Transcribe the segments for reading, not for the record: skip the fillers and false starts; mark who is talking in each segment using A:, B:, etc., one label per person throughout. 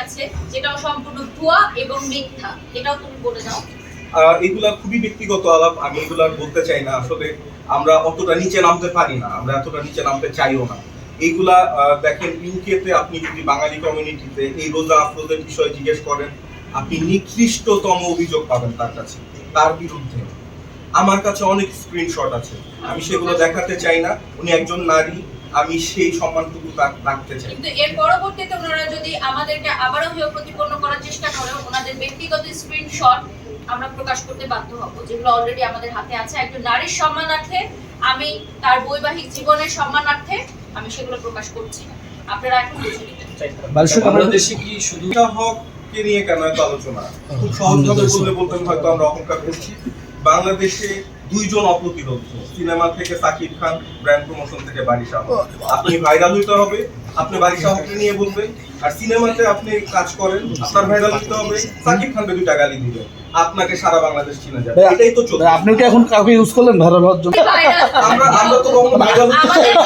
A: গেছে, যেটাও সম্পূর্ণ ভুয়া এবং মিথ্যা, এটাও তুমি বলে দাও।
B: এগুলা খুবই ব্যক্তিগত আলাপ, আমি এগুলা বলতে চাই না। আসলে আমরা অতটা নিচে নামতে পারি না, আমরা এতটা নিচে নামতে চাইও না। এইগুলা দেখেন, ইউকেতে আপনি যদি বাঙালি কমিউনিটিতে এই রোজা আফরোজের বিষয়ে জিজ্ঞেস করেন, আপনি নিকৃষ্টতম অভিযোগ পাবেন তার কাছে, তার বিরুদ্ধে। আমার কাছে অনেক স্ক্রিনশট আছে, আমি সেগুলো দেখাতে চাই না। উনি একজন নারী, আমি সেই সম্মানটুকু রাখতে চাই।
A: কিন্তু এর পরবর্তীতে ওনারা যদি আমাদেরকে আবারও হেয় প্রতিপন্ন করার চেষ্টা করে, ওনাদের ব্যক্তিগত স্ক্রিনশট আমরা প্রকাশ করতে বাধ্য হব, যেগুলো অলরেডি আমাদের হাতে আছে। একজন নারীর সম্মানার্থে, আমি তার বৈবাহিক জীবনের সম্মানার্থে আমি সেগুলো প্রকাশ করছি না। আপনারা এখন বুঝে নিতে
C: বাংলাদেশে কি শুধু
B: হককে নিয়ে কেন এত আলোচনা? খুব সহজভাবে বললে বলতেন হয়তো আমরা অহংকার করছি। বাংলাদেশে দুইজন অপ্রতিরোধ, সিনেমা থেকে সাকিব খান, ব্র্যান্ড প্রমোশন থেকে বারিশা হক। আপনি ভাইরাল হইতে হবে, আপনি বারিশা হককে নিয়ে বলবেন। আর সিনেমাতে আপনি কাজ করেন, আপনার ভাইরাল হইতে হবে, সাকিব খানকে দুইটা গালি দিবেন, আপনাকে সারা বাংলাদেশ চিনে যাবে। এটাই তো চলছে।
D: আপনি কি এখন কাউকে ইউজ করলেন ভাইরাল হওয়ার জন্য?
B: আমরা তো কখনো ভাইরাল হতে চাই না।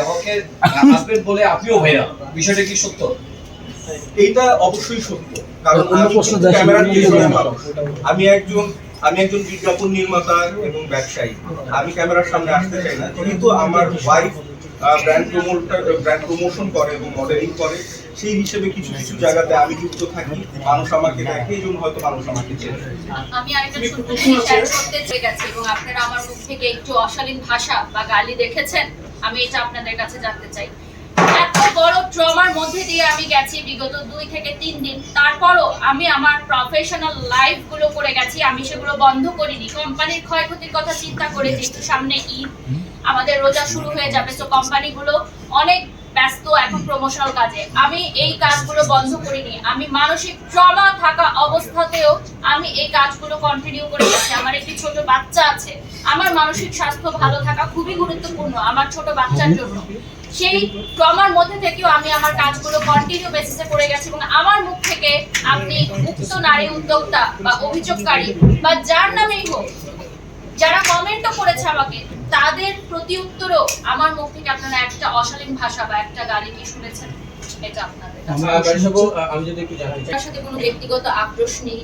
C: হকের হাজবেন্ড বলে আপনিও ভাইরাল, বিষয়টা কি সত্য?
B: এইটা অবশ্যই সত্য, কারণ আমি একজন বিজ্ঞাপন নির্মাতা এবং ব্যবসায়ী। আমি ক্যামেরার সামনে আসতে চাই না, কিন্তু আমার ওয়াইফ ব্র্যান্ড প্রমোশন করে এবং মডেলিং করে। সেই হিসেবে কিছু কিছু জায়গাতে আমি যুক্ত থাকি, মানুষ আমাকে দেখে, এই জন্য হয়তো মানুষ আমাকে চেনে।
A: আমি আরেকটা ছোট্ট জিনিস শেয়ার করতে গেছি, এবং আপনারা আমার মুখ থেকে একটু অশালীন ভাষা বা গালি দেখেছেন, আমি এটা আপনাদের কাছে জানতে চাই। এত বড় ট্রমার মধ্যে দিয়ে আমি গেছি বিগত 2 থেকে 3 দিন, তারপরও আমি আমার প্রফেশনাল লাইফ গুলো করে গেছি, আমি সেগুলো বন্ধ করিনি। কোম্পানির ক্ষয়ক্ষতির কথা চিন্তা করে, যেহেতু সামনে ঈদ, আমাদের রোজা শুরু হয়ে যাবে, তো কোম্পানিগুলো অনেক ব্যস্ত এখন প্রমোশনাল কাজে। আমি এই কাজগুলো বন্ধ করিনি, আমি মানসিক ট্রমা থাকা অবস্থাতেও আমি এই কাজগুলো কন্টিনিউ করে যাচ্ছি। আমার একটি ছোট বাচ্চা আছে, আমার মানসিক স্বাস্থ্য ভালো থাকা খুবই গুরুত্বপূর্ণ আমার ছোট বাচ্চার জন্য। সেই ট্রমার মধ্যে থেকেও আমি আমার কাজগুলো কন্টিনিউ বেসিসে করে গেছি, এবং আমার মুখ থেকে আপনি উক্ত নারী উদ্যোক্তা বা অভিযোগকারী বা যার নামেই হোক, যারা কমেন্টও করেছে আমাকে, তাদের প্রতি উত্তরও আমার মুখ থেকে আপনারা একটা অশালীন ভাষা বা একটা গালি কি শুনেছেন? এটা আপনাদের
C: আমি যদি একটু জানাই,
A: তার সাথে কোনো ব্যক্তিগত আক্রোশ নেই,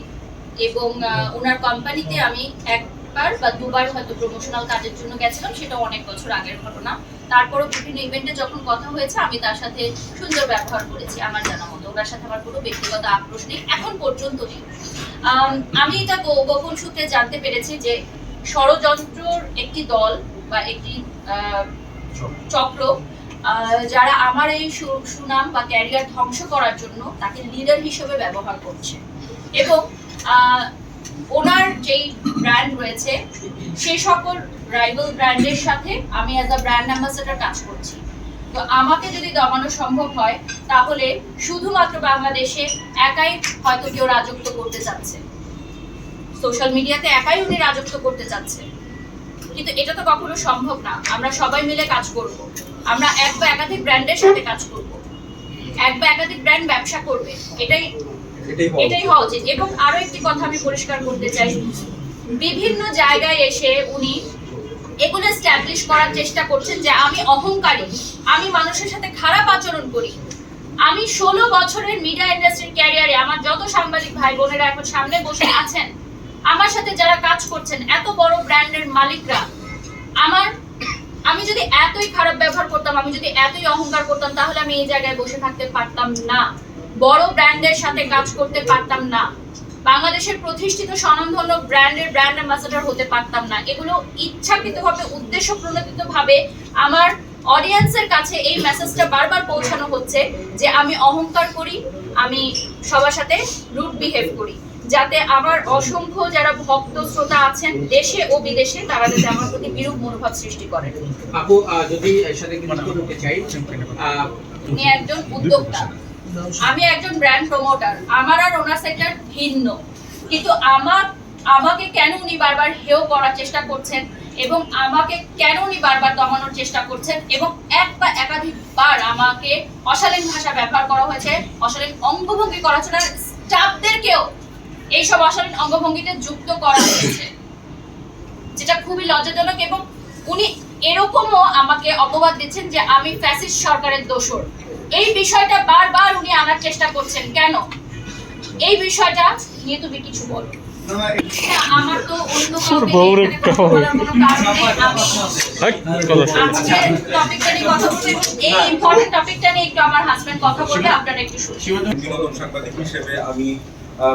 A: এবং ওনার কোম্পানিতে আমি একবার বা দুবার হয়তো প্রমোশনাল কাজের জন্য গেছিলাম, সেটা অনেক বছর আগের ঘটনা। তারপরও বিভিন্ন ইভেন্টে যখন কথা হয়েছে, আমি তার সাথে সুন্দর ব্যবহার করেছি আমার জানা মতো। ওনার সাথে আমার কোনো ব্যক্তিগত আক্রোশ নেই, এখন পর্যন্ত নেই। আমি এটা গোপন সূত্রে জানতে পেরেছি যে ষড়যন্ত্রর একটি দল বা একটি চক্র, যারা আমার এই সুনাম বা ক্যারিয়ার ধ্বংস করার জন্য তাকে লিডার হিসেবে ব্যবহার করছে। এবং ওনার যেই ব্র্যান্ড রয়েছে, সেই সকল রাইভাল ব্র্যান্ডের সাথে আমি অ্যাজ আ ব্র্যান্ড অ্যাম্বাসেডর কাজ করছি। তো আমাকে যদি দমানো সম্ভব হয়, তাহলে শুধুমাত্র বাংলাদেশে একাই হয়তো কেউ রাজত্ব করতে চাচ্ছে, সোশ্যাল মিডিয়াতে একাই উনি রাজত্ব করতে চাচ্ছে, কিন্তু এটা তো কখনো সম্ভব না। আমরা সবাই মিলে কাজ করব, আমরা এক বা একাধিক ব্র্যান্ডের সাথে কাজ করব, এক বা একাধিক ব্র্যান্ড ব্যবসা করবে, এটাই হওয়া উচিত। এবং আরো একটি কথা আমি পরিষ্কার করতে চাই, বিভিন্ন জায়গায় এসে উনি এগুলো এস্টাবলিশ করার চেষ্টা করছেন যে আমি অহংকারী, আমি মানুষের সাথে খারাপ আচরণ করি। আমি 16 বছরের মিডিয়া ইন্ডাস্ট্রির ক্যারিয়ারে আমার যত সাংবাদিক ভাই বোনেরা এখন সামনে বসে আছেন, আমার সাথে যারা কাজ করছেন, এত বড় ব্র্যান্ডের মালিকরা, আমি যদি এতই খারাপ ব্যবহার করতাম, আমি যদি এতই অহংকার করতাম, তাহলে আমি এই জায়গায় বসে থাকতে পারতাম না, বড় ব্র্যান্ডের সাথে কাজ করতে পারতাম না, বাংলাদেশের প্রতিষ্ঠিত স্বনামধন্য ব্র্যান্ডের ব্র্যান্ড অ্যাম্বাসেডর হতে পারতাম না। এগুলো ইচ্ছাকৃতভাবে, উদ্দেশ্য প্রণোদিতভাবে আমার অডিয়েন্সের কাছে এই মেসেজটা বারবার পৌঁছানো হচ্ছে যে আমি অহংকার করি, আমি সবার সাথে রুড বিহেভ করি, যাতে আমার অসংখ্য যারা ভক্ত শ্রোতা আছেন দেশে ও বিদেশে, তারা যাতে আমার প্রতি বিরূপ মনোভাব সৃষ্টি করেন।
C: আপু যদি এর সাথে কিছু করতে চাই,
A: উনি একজন উদ্যোক্তা, আমি একজন ব্র্যান্ড প্রমোটার, আমার আর ওনার সেক্টর ভিন্ন, কিন্তু আমাকে কেন উনি বারবার হেয় করার চেষ্টা করছেন, এবং আমাকে কেন উনি বারবার দমানোর চেষ্টা করছেন, এবং এক বা একাধিকবার আমাকে অশালীন ভাষা ব্যবহার করা হয়েছে, অশালীন অঙ্গভঙ্গি করা হয়েছে, স্টাফদেরকেও এইসব অশালীন অঙ্গভঙ্গিতে যুক্ত করা হয়েছে, যেটা খুবই লজ্জাজনক। এবং উনি এরকমও আমাকে অপবাদ দিচ্ছেন যে আমি ফ্যাসিস্ট সরকারের দোসর। এই বিষয়টা বারবার উনি আনার চেষ্টা করছেন কেন? এই বিষয়টা নিয়ে তুমি কিছু বলো। হ্যাঁ, আমার তো অন্য কাউকে এখানে কথা বলার কোনো কারণ নেই। আমি আজকে টপিকটা নিয়ে কথা বলবো এবং এই ইম্পর্টেন্ট টপিকটা নিয়ে একটু আমার হাজবেন্ড কথা বলবে, আপনারা একটু শুনুন।
B: বিনোদন সাংবাদিক হিসেবে আমি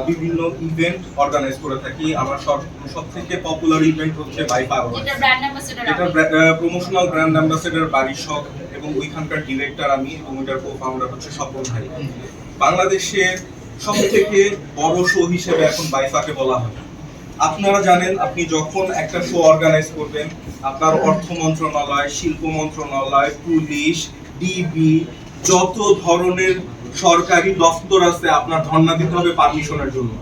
B: বিভিন্ন ইভেন্ট অর্গানাইজ করে থাকি। আমার সব থেকে পপুলার ইভেন্ট হচ্ছে বাইফা
A: যেটা ব্র্যান্ড অ্যাম্বাসেডর
B: এটা প্রমোশনাল ব্র্যান্ড অ্যাম্বাসেডর বাড়ির শখ এবং ওইখানকার ডিরেক্টর আমি এবং ওইটার কো-ফাউন্ডার হচ্ছে স্বপন ভাই। বাংলাদেশের সব থেকে বড় শো হিসেবে এখন বাইফাকে বলা হয়। আপনারা জানেন, আপনি যখন একটা শো অর্গানাইজ করবেন, আপনার অর্থ মন্ত্রণালয়, শিল্প মন্ত্রণালয়, পুলিশ, ডিবি, যত ধরনের সরকারি দপ্তর আছে আপনার ধর্ণা দিতে হবে পারমিশনের জন্য।